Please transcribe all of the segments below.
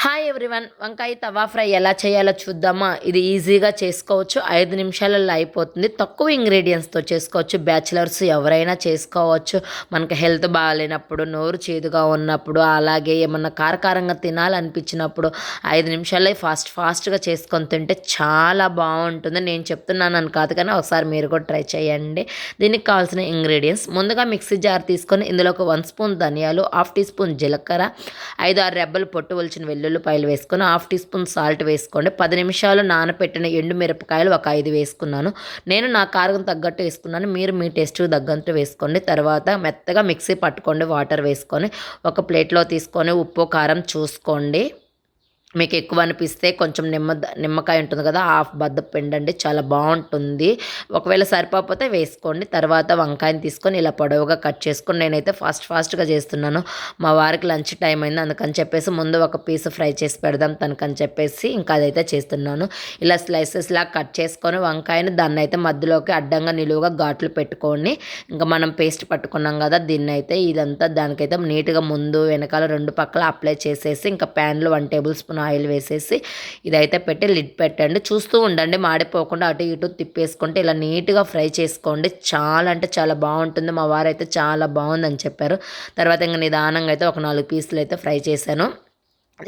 Hi everyone, వంకాయ తవా fry ఎలా చేయాలో చూద్దామా. ఇది ఈజీగా చేసుకోవచ్చు, 5 నిమిషాలలో అయిపోతుంది. తక్కువ ఇంగ్రీడియంట్స్తో చేసుకోవచ్చు. బ్యాచిలర్స్ ఎవరైనా చేసుకోవచ్చు. మనకి హెల్త్ బాగాలేనప్పుడు, నోరు చేదుగా ఉన్నప్పుడు, అలాగే ఏమన్నా కారకారంగా తినాలనిపించినప్పుడు 5 నిమిషాల్లో ఫాస్ట్గా చేసుకొని తింటే చాలా బాగుంటుంది. నేను చెప్తున్నాను అని కాదు, కానీ ఒకసారి మీరు కూడా ట్రై చేయండి. దీనికి కావాల్సిన ఇంగ్రీడియంట్స్: ముందుగా మిక్సీ జార్ తీసుకొని ఇందులో ఒక 1 స్పూన్ ధనియాలు, 1/2 టీ స్పూన్ జీలకర్ర, 5-6 రెబ్బలు పొట్టు ఒలిచిన వెల్లుల్లిపాయలు వేసుకొని 1/2 టీ స్పూన్ సాల్ట్ వేసుకోండి. 10 నిమిషాలు నానపెట్టిన ఎండు మిరపకాయలు ఒక 5 వేసుకున్నాను. నేను నా కారం తగ్గట్టు వేసుకున్నాను, మీరు మీ టేస్ట్కి తగ్గట్టు వేసుకోండి. తర్వాత మెత్తగా మిక్సీ పట్టుకోండి. వాటర్ వేసుకొని ఒక ప్లేట్లో తీసుకొని ఉప్పు కారం చూసుకోండి. మీకు ఎక్కువ అనిపిస్తే కొంచెం నిమ్మకాయ ఉంటుంది కదా, హాఫ్ బద్ద పిండండి, చాలా బాగుంటుంది. ఒకవేళ సరిపోతే వేసుకోండి. తర్వాత వంకాయని తీసుకొని ఇలా పొడవుగా కట్ చేసుకొని, నేనైతే ఫాస్ట్గా చేస్తున్నాను. మా వారికి లంచ్ టైం అయింది, అందుకని చెప్పేసి ముందు ఒక పీస్ ఫ్రై చేసి పెడదాం తనకని చెప్పేసి ఇంకా అదైతే చేస్తున్నాను. ఇలా స్లైసెస్లా కట్ చేసుకొని వంకాయని దాన్ని అయితే మధ్యలోకి అడ్డంగా నిలువుగా ఘాట్లు పెట్టుకొని, ఇంకా మనం పేస్ట్ పట్టుకున్నాం కదా దీన్ని అయితే ఇదంతా దానికైతే నీట్గా ముందు వెనకాల 2 పక్కల అప్లై చేసేసి, ఇంకా ప్యాన్లో 1 టేబుల్ స్పూన్ ఆయిల్ వేసేసి ఇదైతే పెట్టి లిడ్ పెట్టండి. చూస్తూ ఉండండి, మాడిపోకుండా అటు ఇటు తిప్పేసుకుంటే ఇలా నీట్గా ఫ్రై చేసుకోండి. చాలా అంటే చాలా బాగుంటుంది. మా వారైతే చాలా బాగుందని చెప్పారు. తర్వాత ఇంకా నిదానంగా అయితే ఒక 4 పీసులు అయితే ఫ్రై చేశాను.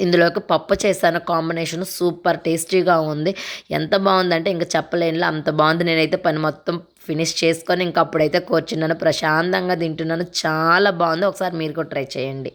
ఇందులోకి పప్పు చేశాను, కాంబినేషన్ సూపర్ టేస్టీగా ఉంది. ఎంత బాగుందంటే ఇంకా చెప్పలేనులా, అంత బాగుంది. నేనైతే పని మొత్తం ఫినిష్ చేసుకొని ఇంకా అప్పుడైతే కూర్చున్నాను, ప్రశాంతంగా తింటున్నాను. చాలా బాగుంది. ఒకసారి మీరు కూడా ట్రై చేయండి.